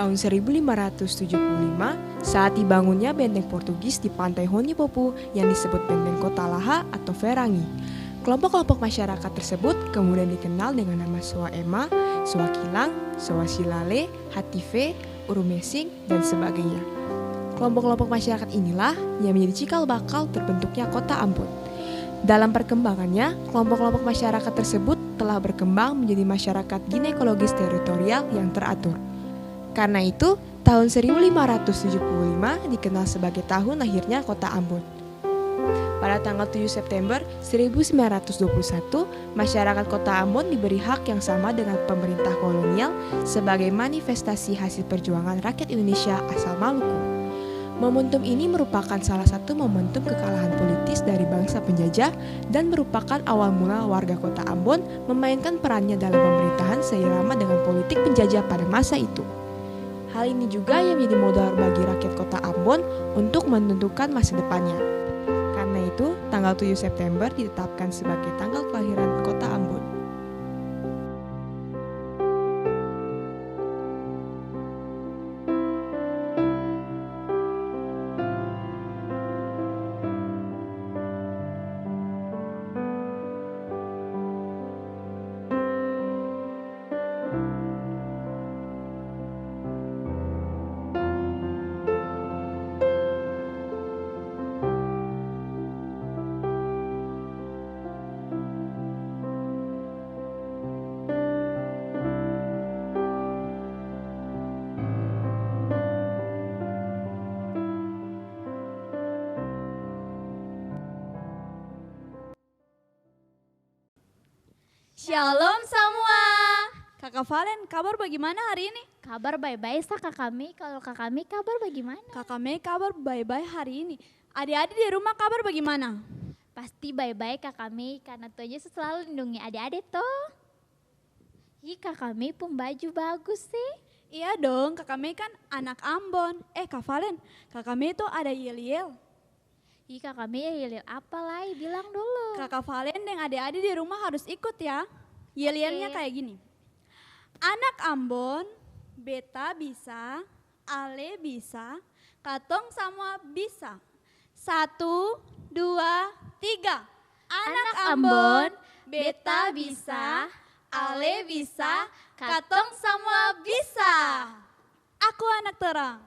tahun 1575 saat dibangunnya benteng Portugis di pantai Honipopu yang disebut Benteng Kota Laha atau Verangi. Kelompok-kelompok masyarakat tersebut kemudian dikenal dengan nama Soa Ema, Soa Kilang, Soa Silale, Hative, Urumesing, dan sebagainya. Kelompok-kelompok masyarakat inilah yang menjadi cikal bakal terbentuknya kota Ambon. Dalam perkembangannya, kelompok-kelompok masyarakat tersebut telah berkembang menjadi masyarakat ginekologis teritorial yang teratur. Karena itu, tahun 1575 dikenal sebagai tahun lahirnya kota Ambon. Pada tanggal 7 September 1921, masyarakat kota Ambon diberi hak yang sama dengan pemerintah kolonial sebagai manifestasi hasil perjuangan rakyat Indonesia asal Maluku. Momentum ini merupakan salah satu momentum kekalahan politis dari bangsa penjajah dan merupakan awal mula warga kota Ambon memainkan perannya dalam pemerintahan seirama dengan politik penjajah pada masa itu. Hal ini juga yang menjadi modal bagi rakyat kota Ambon untuk menentukan masa depannya. Karena itu, tanggal 7 September ditetapkan sebagai tanggal kelahiran kota Ambon. Shalom semua. Kakak Valen, kabar bagaimana hari ini? Kabar baik-baik kak kami. Kalau kak kami kabar bagaimana? Kakak Mei kabar baik-baik hari ini. Adik-adik di rumah kabar bagaimana? Pasti baik-baik kak kami karena Tuhan Yesus selalu lindungi adik-adik toh. Kak kami pun baju bagus sih. Iya dong, Kakak Mei kan anak Ambon. Kak Valen, Kakak Mei itu ada yel-yel. Kak kami yel apa lah? Bilang dulu. Kakak Valen dan adik-adik di rumah harus ikut ya. Yel-yelnya kayak gini. Anak Ambon, beta bisa, ale bisa, katong semua bisa. 1, 2, 3. Anak Ambon, beta bisa, ale bisa, katong semua bisa. Aku anak terang.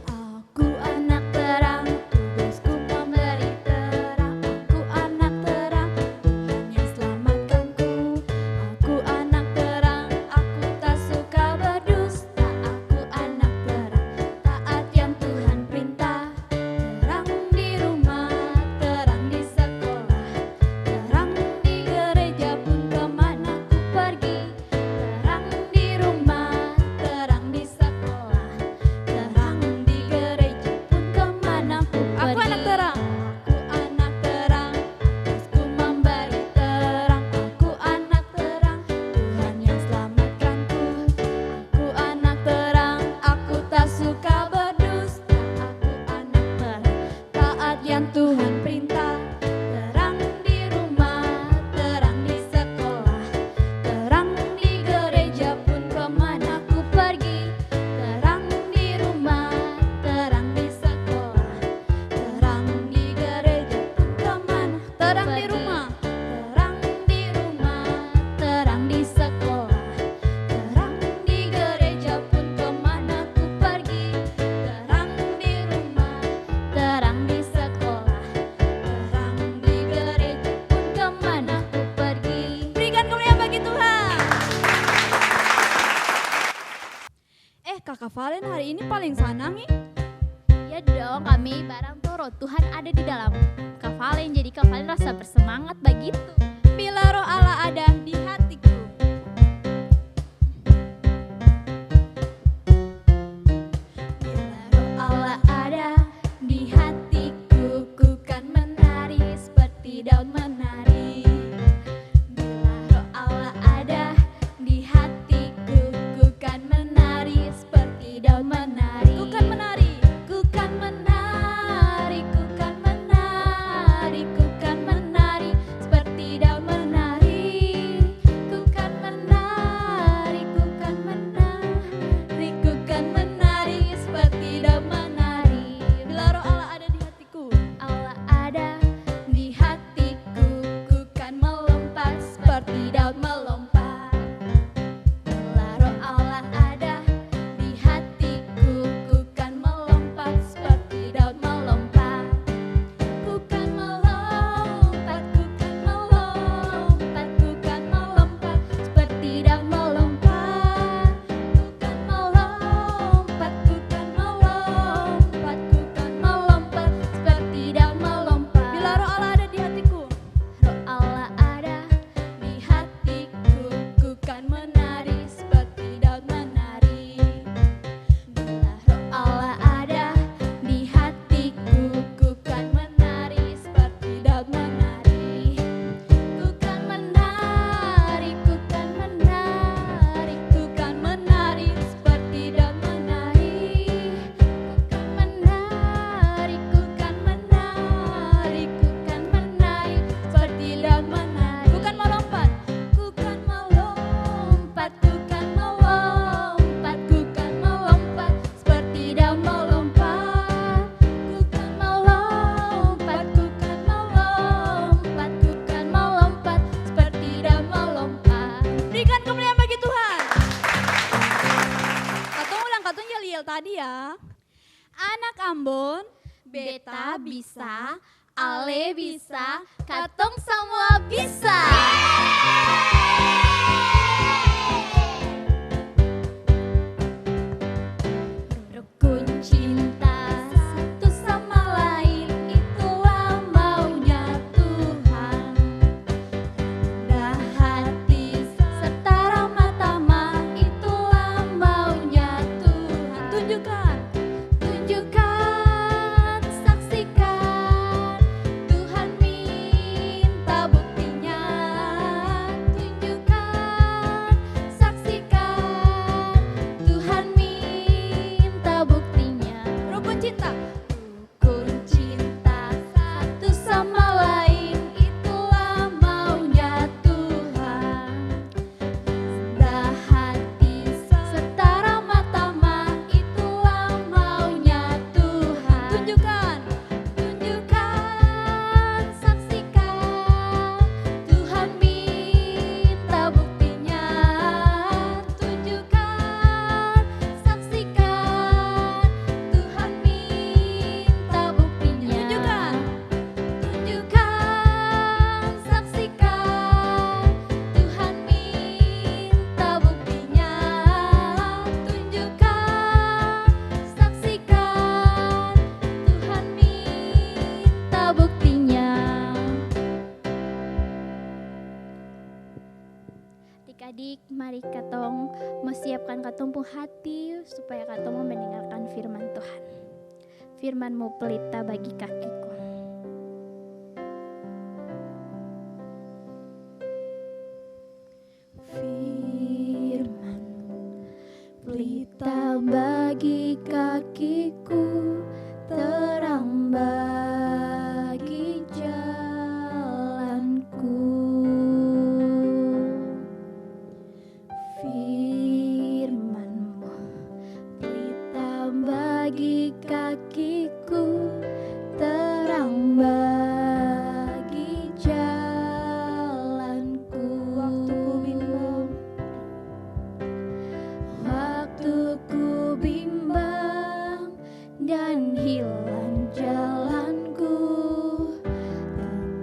Aku anak terang, tugasku memberi terang. Aku anak terang, Tuhan yang selamatkanku. Aku anak terang, aku tak suka berdusta. Aku anak terang, taat yang Tuhan perintah. Terang di rumah, terang di sekolah, terang di gereja pun kemana ku pergi. Terang di rumah, terang di sekolah, terang di gereja pun kemana ku pergi. Aku anak terang, tugasku memberi terang. Aku anak terang, Tuhan yang selamatkanku. Aku anak terang, aku tak suka berdusta. Aku anak terang, taat yang Tuhan perintah. Terang di rumah, terang di sekolah, terang di gereja pun kemana ku pergi. Terang di rumah, terang di sekolah, terang di gereja pun kemana. Terang di rumah, terang di sekolah, terang di gereja pun kemana ku pergi. Terang di rumah, terang di sekolah, terang di gereja pun kemana ku pergi. Berikan kemuliaan bagi Tuhan. Kakak Valen hari ini paling senang nih. Ya dong kami barang toro Tuhan ada di dalam Kak Valen. Jadi Kak Valen rasa bersemangat begitu. Bila roh Allah ada di hatiku. Bila roh Allah ada di hatiku, ku kan menari seperti daun menari. Bila roh Allah ada di hatiku, ku kan menari seperti daun menari. Ku kan menari, ku kan menari, ku kan menari, ku kan menari seperti daun menari. Ku menari seperti daun menari. Bila roh Allah ada di hatiku, ku kan menari seperti daun menari. Ku kan menari, ku kan menari, ku kan menari seperti daun menari. Ku kan menari, ku kan menari, ku kan menari seperti daun menari. Ku kan melompat, ku kan melompat, ku kan melompat, ku kan melompat seperti daun melompat. Ku kan melompat, ku kan melompat, ku kan melompat seperti daun melompat. Berikan kemuliaan bagi Tuhan. Katong ulang katong Jaliel tadi ya. Anak Ambon, beta bisa, ale bisa, katong semua bisa. Rukun cinta satu sama lain, itulah maunya Tuhan. Rendah hati serta ramah tamah, itulah maunya Tuhan. Tunjukkan, tunjukkan, saksikan, Tuhan minta buktinya. Tunjukkan, saksikan, Tuhan minta buktinya. Rukun cinta, rukun cinta satu sama lain, itulah maunya Tuhan. Rendah hati serta ramah tamah, itulah maunya Tuhan. Tunjukkan, tunjukkan, saksikan, Tuhan minta buktinya. Tunjukkan, saksikan, Tuhan minta buktinya. Tunjukkan, tunjukkan, saksikan, Tuhan minta buktinya. Tunjukkan, saksikan, Tuhan minta buktinya. Adik-adik, mari katong siapkan katong pung hati supaya katong mendengarkan firman Tuhan. Firman-Mu pelita bagi kakiku. Firman pelita bagi kakiku, terang bagi jalanku. Firman-Mu pelita bagi kakiku, terang bagi jalanku. Waktuku bimbang dan hilang jalanku,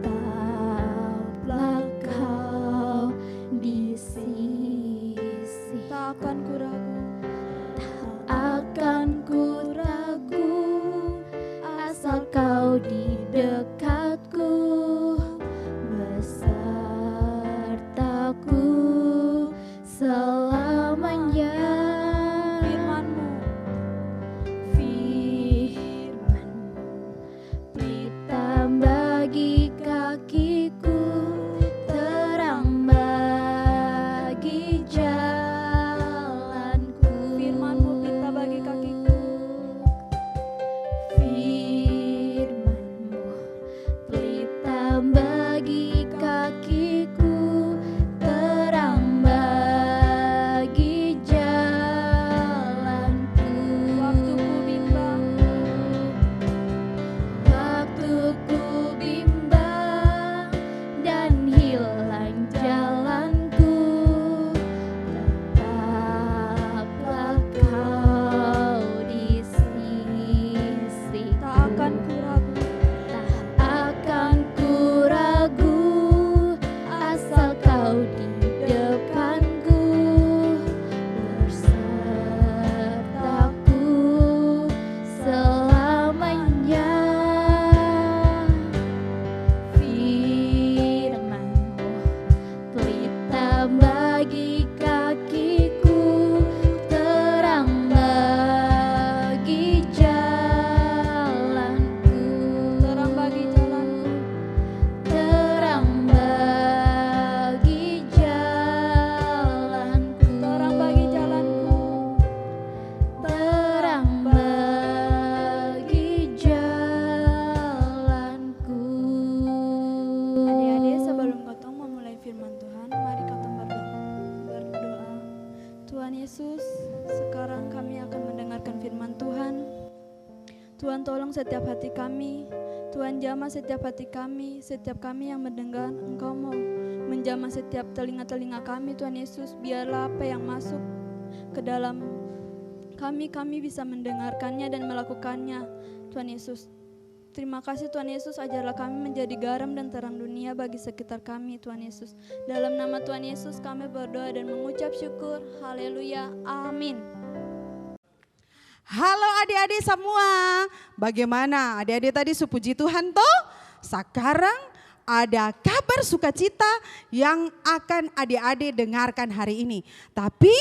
tetaplah Kau di sisi. Tak akan ku ragu, tak akan ku ragu, asal Kau di dekatku, besertaku selamanya. Firman-Mu, firman-Mu pelita bagi kakiku, terang bagi jalanku. Firman-Mu pelita bagi kakiku. Firman-Mu pelita bagi kakiku, terang bagi jalanku. Yesus, sekarang kami akan mendengarkan firman Tuhan. Tuhan tolong setiap hati kami, Tuhan jamah setiap hati kami, setiap kami yang mendengar Engkau mau menjamah setiap telinga-telinga kami Tuhan Yesus. Biarlah apa yang masuk ke dalam kami bisa mendengarkannya dan melakukannya Tuhan Yesus. Terima kasih Tuhan Yesus, ajarlah kami menjadi garam dan terang dunia bagi sekitar kami Tuhan Yesus. Dalam nama Tuhan Yesus kami berdoa dan mengucap syukur. Haleluya, amin. Halo adik-adik semua, bagaimana adik-adik tadi sepuji Tuhan toh? Sekarang ada kabar sukacita yang akan adik-adik dengarkan hari ini. Tapi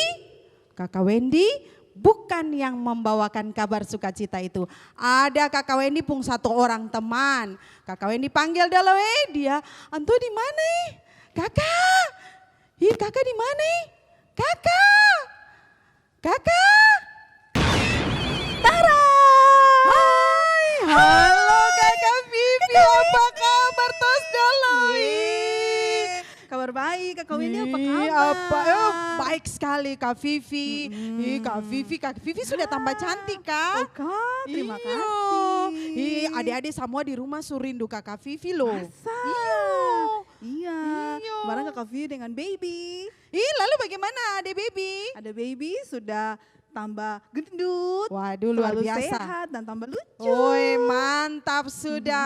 Kakak Wendy bukan yang membawakan kabar sukacita itu. Ada Kakak Wendy pun satu orang teman. Kakak Wendy panggil dulu dia. Antu di mana? Kakak. Kakak di mana? Kakak. Kakak. Tara. Hai. Halo Kakak Vivi, apa kabar tos dulu? Kabar baik, Kakak Wendy apa Ih, kabar? baik sekali Kak Vivi. Kak Vivi sudah tambah cantik Kak. Oh, Kak, terima Iya. kasih. Adik-adik semua di rumah surindu Kakak Vivi loh. Masa? Iya. Iya. Kemarin Kakak Vivi dengan baby. Lalu bagaimana Adek Baby? Ada baby sudah tambah gendut. Waduh luar selalu biasa. sehat dan tambah lucu. Oi mantap sudah.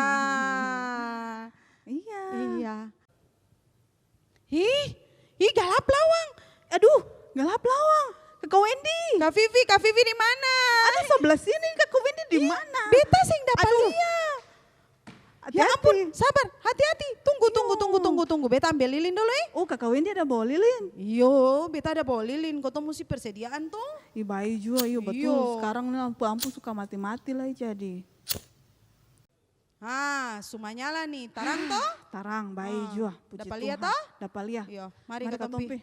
Iya. Iya. Galap lawang. Aduh, gelap lawang. Kakak Wendy. Kak Vivi di mana? Ada sebelah sini, Kakak Wendy di mana? Beta sing dapat Aduh. lihat. Ya Hati-hati. ampun, sabar, hati-hati. Tunggu. Beta ambil lilin dulu Oh, Kakak Wendy ada bawa lilin. Yo, beta ada bawa lilin. Kau tuh mesti persediaan tuh. Ih, baik juga, iya betul. Iyo. Sekarang nih lampu suka mati-mati lah jadi. Sumanya lah nih. Tarang toh? Tarang, baik juga. Puji Dapat lihat Tuhan. toh? Dapat lihat. Yo, mari Mari, ke Kak Tompi. Tompi.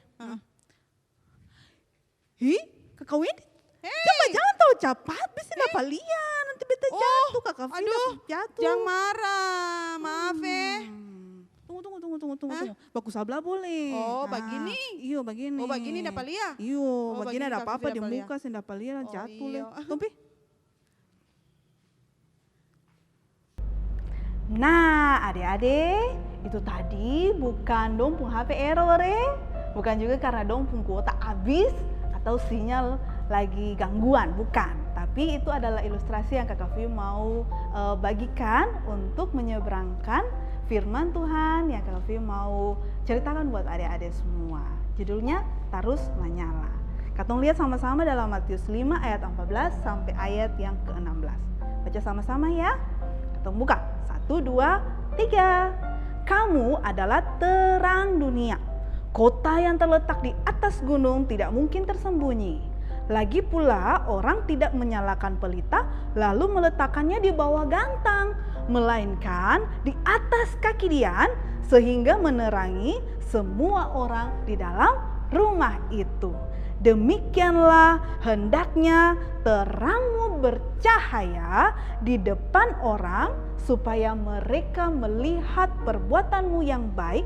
Heeh. Kakak Wendy. Coba jangan tahu cepat, bisa dapat lihat. Nanti beta jatuh, Kakak Wendy Aduh, jatuh. jangan marah. Maaf Tunggu. Baku sebelah boleh. Oh, begini? Iya, begini. Oh, begini dapat lihat? Iya, begini begini ada Kak apa-apa Vivi di dapat muka, saya dapat lihat Oh, jatuh iya. le. Tompi. Nah, adik-adik, itu tadi bukan dong pun HP error bukan juga karena dong pun kuota habis atau sinyal lagi gangguan, bukan. Tapi itu adalah ilustrasi yang Kakak Vivi mau bagikan untuk menyeberangkan firman Tuhan yang Kakak Vivi mau ceritakan buat adik-adik semua. Judulnya Terus Menyala. Katong lihat sama-sama dalam Matius 5 ayat 14 sampai ayat yang ke-16. Baca sama-sama ya. Katong buka. 1, 2, 3. Kamu adalah terang dunia. Kota yang terletak di atas gunung tidak mungkin tersembunyi. Lagi pula orang tidak menyalakan pelita lalu meletakkannya di bawah gantang, melainkan di atas kaki dian sehingga menerangi semua orang di dalam rumah itu. Demikianlah hendaknya terangmu bercahaya di depan orang supaya mereka melihat perbuatanmu yang baik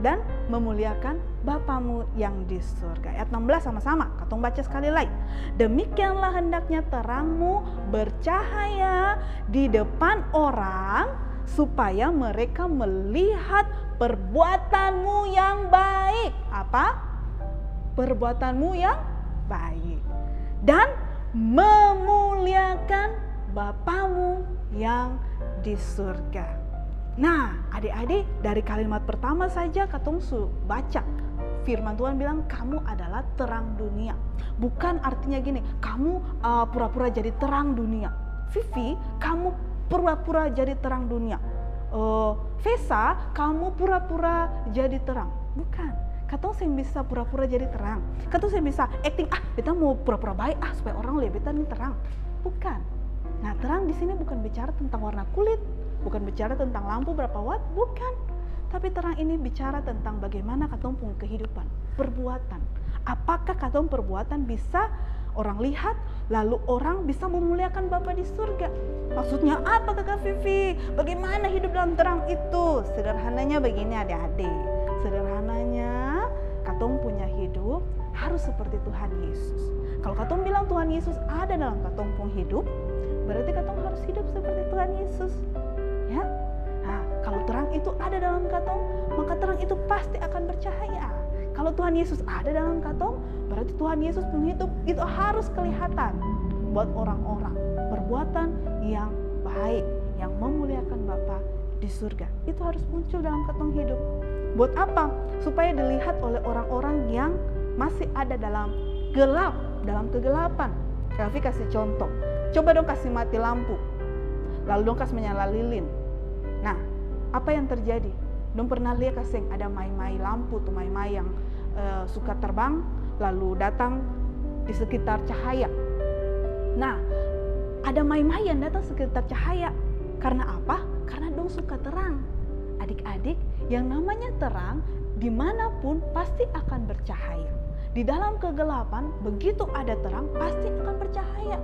dan memuliakan Bapamu yang di surga. Ayat 16 sama-sama, katong baca sekali lagi. Demikianlah hendaknya terangmu bercahaya di depan orang supaya mereka melihat perbuatanmu yang baik. Apa? Perbuatanmu yang baik. Dan memuliakan Bapamu yang di surga. Nah, adik-adik, dari kalimat pertama saja katong baca firman Tuhan bilang kamu adalah terang dunia. Bukan artinya gini, kamu pura-pura jadi terang dunia. Vivi, kamu pura-pura jadi terang dunia. Vesa, kamu pura-pura jadi terang. Bukan. Katong saya bisa pura-pura jadi terang. Katong saya bisa acting, kita mau pura-pura baik supaya orang lihat kita ini terang. Bukan. Nah, terang di sini bukan bicara tentang warna kulit, bukan bicara tentang lampu berapa watt, bukan. Tapi terang ini bicara tentang bagaimana katong punya kehidupan, perbuatan. Apakah katong perbuatan bisa orang lihat, lalu orang bisa memuliakan Bapa di surga? Maksudnya apa Kakak Vivi? Bagaimana hidup dalam terang itu? Sederhananya begini adik-adik. Sederhananya katong punya hidup harus seperti Tuhan Yesus. Kalau katong bilang Tuhan Yesus ada dalam katong pun hidup, berarti katong harus hidup seperti Tuhan Yesus. Ya. Nah, kalau terang itu ada dalam katong, maka terang itu pasti akan bercahaya. Kalau Tuhan Yesus ada dalam katong, berarti Tuhan Yesus pun hidup itu harus kelihatan buat orang-orang. Perbuatan yang baik, yang memuliakan Bapa di surga, itu harus muncul dalam katong hidup. Buat apa? Supaya dilihat oleh orang-orang yang masih ada dalam gelap, dalam kegelapan. Kavi kasih contoh, coba dong kasih mati lampu, lalu dong kasih menyala lilin. Nah, apa yang terjadi? Dong pernah lihat kasih ada mai-mai lampu tuh, mai-mai yang suka terbang lalu datang di sekitar cahaya. Nah, ada mai-mai yang datang sekitar cahaya. Karena apa? Karena dong suka terang. Adik-adik, yang namanya terang dimanapun pasti akan bercahaya. Di dalam kegelapan, begitu ada terang pasti akan bercahaya.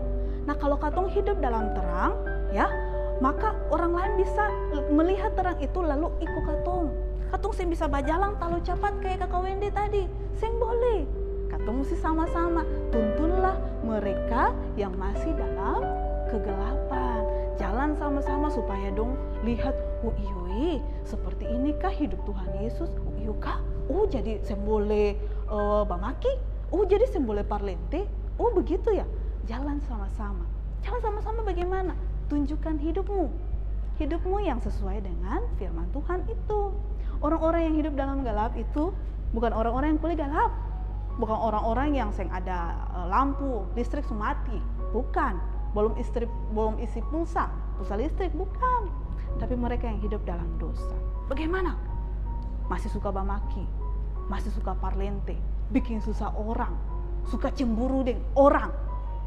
Nah, kalau katong hidup dalam terang, ya, maka orang lain bisa melihat terang itu lalu ikut katong. Katong sing bisa bajalang terlalu cepat kayak Kakak Wendy tadi, sing boleh. Katong mesti sama-sama tuntunlah mereka yang masih dalam kegelapan. Jalan sama-sama supaya dong lihat, oh iya, seperti inikah hidup Tuhan Yesus? Oh iya kah? Oh jadi sembole bamaki? Oh jadi sembole parlente? Oh begitu ya? Jalan sama-sama. Jalan sama-sama bagaimana? Tunjukkan hidupmu. Hidupmu yang sesuai dengan firman Tuhan itu. Orang-orang yang hidup dalam gelap itu bukan orang-orang yang kulit gelap. Bukan orang-orang yang ada lampu, listrik mati. Bukan. Belum isi pulsa listrik, bukan. Tapi mereka yang hidup dalam dosa. Bagaimana? Masih suka bamaki, masih suka parlente, bikin susah orang, suka cemburu dengan orang,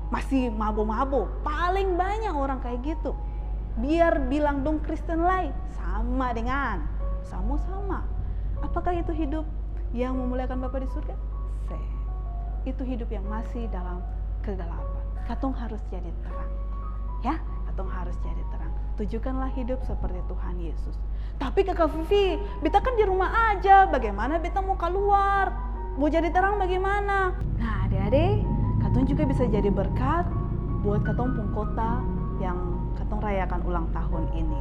masih mabo-mabo. Paling banyak orang kayak gitu. Biar bilang dong Kristen lain, sama dengan, sama-sama. Apakah itu hidup yang memuliakan Bapa di surga? Itu hidup yang masih dalam kegelapan. Katong harus jadi terang. Ya, katong harus jadi terang. Tujukanlah hidup seperti Tuhan Yesus. Tapi Kakak Vivi, beta kan di rumah aja. Bagaimana beta mau keluar? Mau jadi terang bagaimana? Nah, adik-adik, katong juga bisa jadi berkat buat katong pun kota yang katong rayakan ulang tahun ini.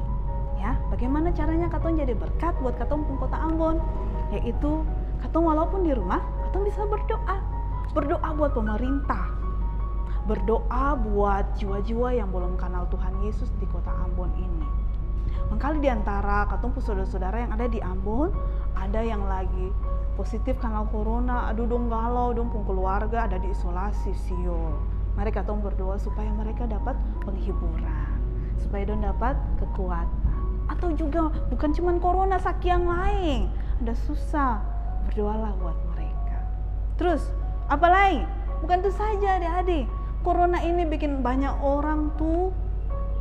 Ya, bagaimana caranya katong jadi berkat buat katong pun kota Ambon? Yaitu katong walaupun di rumah, katong bisa berdoa. Berdoa buat pemerintah. Berdoa buat jiwa-jiwa yang belum kenal Tuhan Yesus di kota Ambon ini. Mengkali di antara katong saudara-saudara yang ada di Ambon, ada yang lagi positif karena corona, aduh dong galau, dong pun keluarga ada di isolasi sio. Mari katong berdoa supaya mereka dapat penghiburan, supaya dong dapat kekuatan. Atau juga bukan cuma corona, sakit yang lain, ada susah, berdoalah buat mereka. Terus, apa lagi? Bukan itu saja adik-adik. Corona ini bikin banyak orang tuh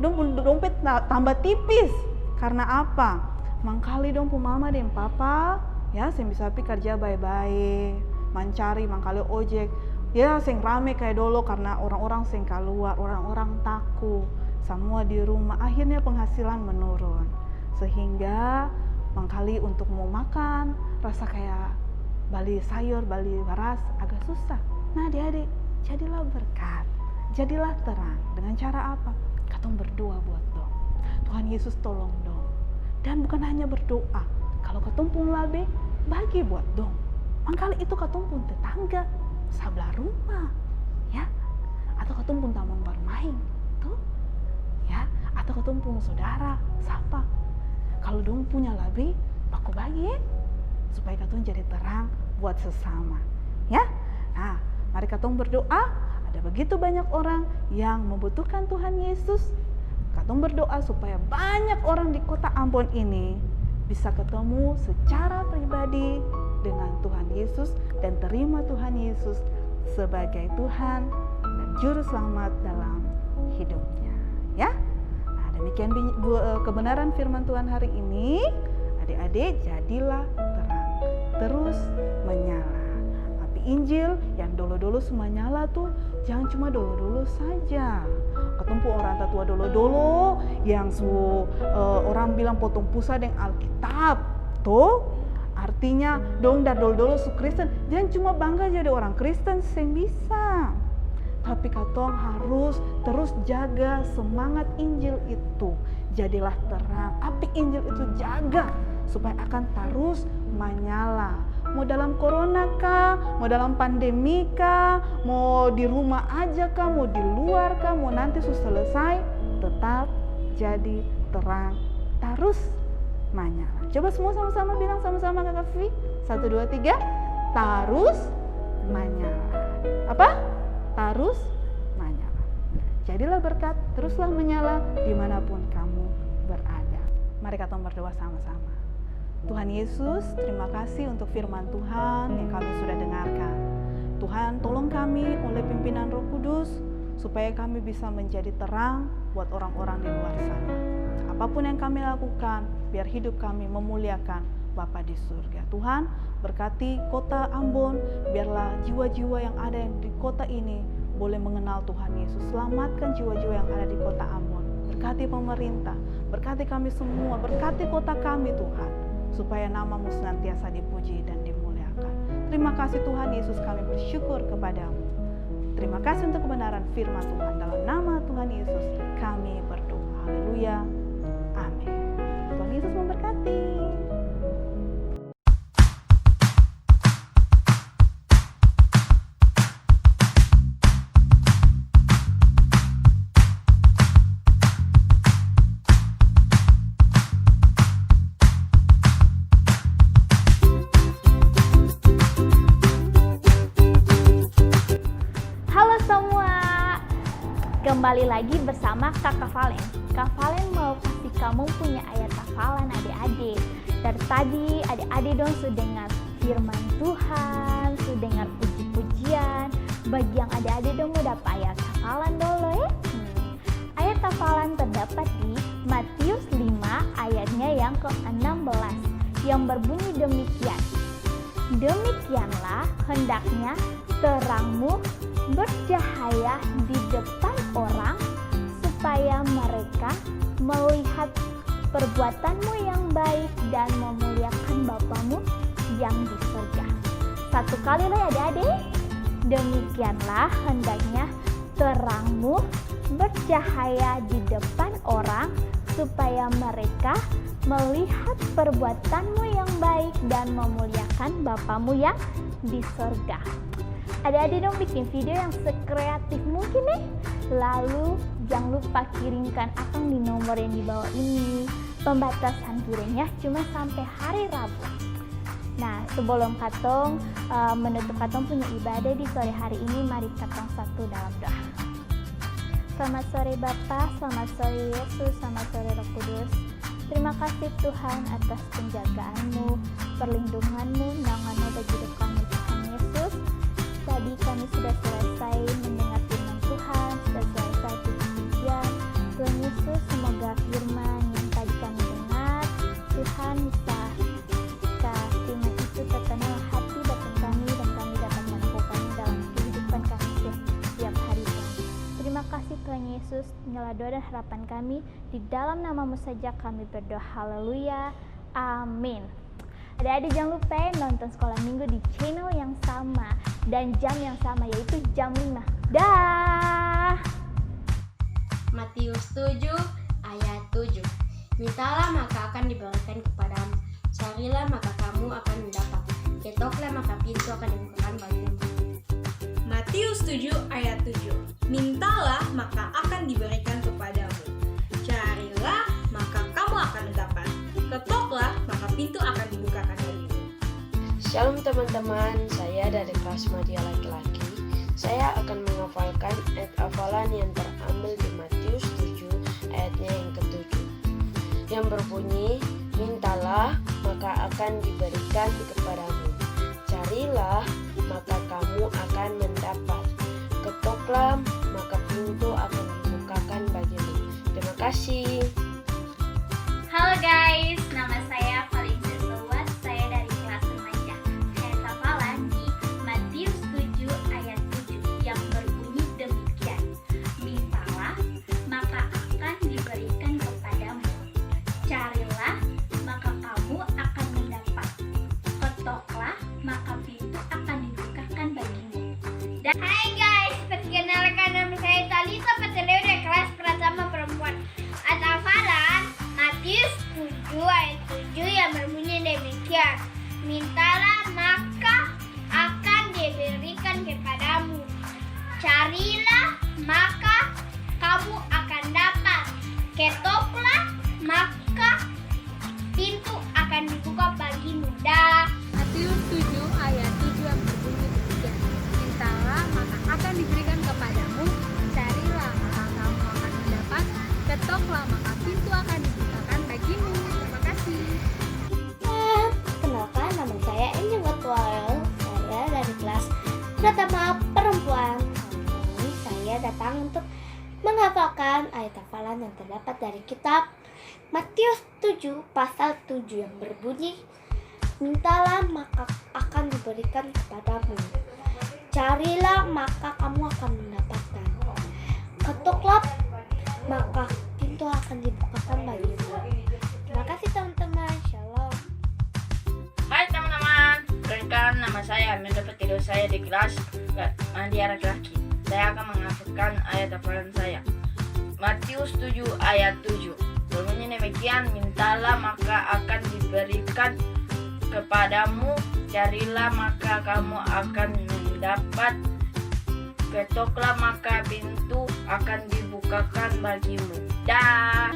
dompet tambah tipis. Karena apa? Mangkali dong mama dan papa ya sing bisa pi kerja baik-baik, mencari mangkali ojek. Ya sing rame kayak dulu karena orang-orang sing keluar, orang-orang takut. Semua di rumah, akhirnya penghasilan menurun. Sehingga mangkali untuk mau makan rasa kayak bali sayur, bali beras agak susah. Nah adik-adik, jadilah berkat, jadilah terang. Dengan cara apa? Katong berdoa buat dong. Tuhan Yesus tolong dong. Dan bukan hanya berdoa, kalau katong pun labe, bagi buat dong. Mangkali itu katong pun tetangga, sebelah rumah, ya. Atau katong pun taman bermain, tuh, ya. Atau katong pun saudara, siapa? Kalau dong punya labe, baku bagi, supaya katong jadi terang buat sesama, ya. Nah, mari katong berdoa. Ada begitu banyak orang yang membutuhkan Tuhan Yesus. Katong berdoa supaya banyak orang di kota Ambon ini bisa ketemu secara pribadi dengan Tuhan Yesus dan terima Tuhan Yesus sebagai Tuhan dan Juru Selamat dalam hidupnya. Ya, nah, demikian kebenaran firman Tuhan hari ini. Adik-adik, jadilah terang, terus menyala. Injil yang dulu-dulu semua nyala tuh jangan cuma dulu-dulu saja. Ketemu orang tua dulu-dulu yang orang bilang potong pusa dengan Alkitab tuh Artinya dong dolo su Kristen, jangan cuma bangga jadi orang Kristen sing bisa. Tapi katong harus terus jaga semangat Injil itu. Jadilah terang, api Injil itu jaga supaya akan terus menyala. Mau dalam corona kah, mau dalam pandemi kah, mau di rumah aja kah, mau di luar kah, mau nanti sudah selesai, tetap jadi terang terus menyala. Coba semua sama-sama bilang sama-sama Kakak Vivi. 1, 2, 3. Terus menyala. Apa? Terus menyala. Jadilah berkat, teruslah menyala dimanapun kamu berada. Mari kita berdoa sama-sama. Tuhan Yesus, terima kasih untuk firman Tuhan yang kami sudah dengarkan. Tuhan, tolong kami oleh pimpinan Roh Kudus supaya kami bisa menjadi terang buat orang-orang di luar sana. Apapun yang kami lakukan, biar hidup kami memuliakan Bapa di surga. Tuhan, berkati kota Ambon, biarlah jiwa-jiwa yang ada di kota ini boleh mengenal Tuhan Yesus. Selamatkan jiwa-jiwa yang ada di kota Ambon. Berkati pemerintah, berkati kami semua, berkati kota kami Tuhan, supaya nama-Mu senantiasa dipuji dan dimuliakan. Terima kasih Tuhan Yesus, kami bersyukur kepadamu. Terima kasih untuk kebenaran firman Tuhan. Dalam nama Tuhan Yesus kami berdoa. Haleluya. Amin. Tuhan Yesus memberkati. Halo semua, kembali lagi bersama Kakak Valen. Kak Valen mau kasih kamu punya ayat hafalan adik-adik. Dari tadi adik-adik dong sudah dengar firman Tuhan, sudah dengar puji-pujian. Bagi yang adik-adik dong mau dapat ayat hafalan dulu ya. Ayat hafalan terdapat di Matius 5 ayatnya yang ke-16 yang berbunyi demikian. Demikianlah hendaknya terangmu bercahaya di depan orang supaya mereka melihat perbuatanmu yang baik dan memuliakan Bapamu yang di surga. Satu kali lah adik-adik. Demikianlah hendaknya terangmu bercahaya di depan orang supaya mereka melihat perbuatanmu yang baik dan memuliakan Bapamu yang di surga. Adik-adik dong bikin video yang sekreatif mungkin nih. Lalu jangan lupa kirimkan akang di nomor yang di bawah ini. Pembatasan kirimnya cuma sampai hari Rabu. Nah, sebelum katong menutup katong punya ibadah di sore hari ini, mari katong satu dalam doa. Selamat sore Bapa, selamat sore Yesus, selamat sore Roh Kudus. Terima kasih Tuhan atas penjagaan-Mu, perlindungan-Mu, naungan-Mu bagi hidup kami Tuhan Yesus. Tadi kami sudah selesai mendengar firman Tuhan, sudah selesai puji-pujian. Tuhan Yesus, semoga firman yang tadi kami dengar, Tuhan bisa firman itu tertanam hati batin kami dan kami dapat melakukannya dalam kehidupan kami setiap hari Tuhan. Terima kasih Tuhan Yesus, inilah doa dan harapan kami. Di dalam nama-Mu saja kami berdoa. Haleluya. Amin. Adik-adik jangan lupa ya, nonton Sekolah Minggu di channel yang sama dan jam yang sama, yaitu jam 5. Dah. Matius 7 ayat 7. Mintalah maka akan diberikan kepadamu, carilah maka kamu akan mendapat, ketoklah maka pintu akan dibukakan bagimu. Matius 7 ayat 7. Mintalah maka akan diberikan kepadamu, carilah maka kamu akan mendapat, ketoklah maka pintu akan dibukakan bagimu. Shalom teman-teman, saya dari kelas media laki-laki. Saya akan menghafalkan ayat hafalan yang terambil di Matius 7 ayatnya yang ke-7, yang berbunyi, mintalah maka akan diberikan kepadamu, carilah maka kamu akan mendapat, ketoklah maka pintu akan dibukakan bagimu. Terima kasih. Halo guys, nama saya Valencia Sowat, saya dari kelas remaja. Ayat hafalan di Matius 7 ayat 7 yang berbunyi demikian. Mintalah maka akan diberikan kepadamu, carilah maka kamu akan mendapat, Carilah, maka kamu akan dapat. Ketoklah, maka pintu akan dibuka bagimu. Dah. Matius 7 ayat 7 yang berbunyi demikian. Mintalah maka akan diberikan kepadamu, carilah maka kamu akan mendapat, ketoklah maka pintu akan dibukakan bagimu. Terima kasih. Kenalkan, nama saya Enjing Ketual. Saya dari kelas pertama perempuan. Hari ini saya datang untuk menghafalkan ayat hafalan yang terdapat dari kitab Matius 7 pasal 7 yang berbunyi, mintalah maka akan diberikan kepadamu. Carilah maka kamu akan mendapatkan. Ketoklah maka pintu akan dibukakan bagimu. Terima kasih teman-teman. Shalom. Hai teman-teman, perkenalkan nama saya mendapat kedua saya di kelas Mandia Laki-Laki. Saya akan menghafalkan ayat hafalan saya. Matius 7 ayat 7. Bunyinya demikian, mintalah maka akan diberikan kepadamu, carilah maka kamu akan mendapat, ketoklah maka pintu akan dibukakan bagimu. Dah.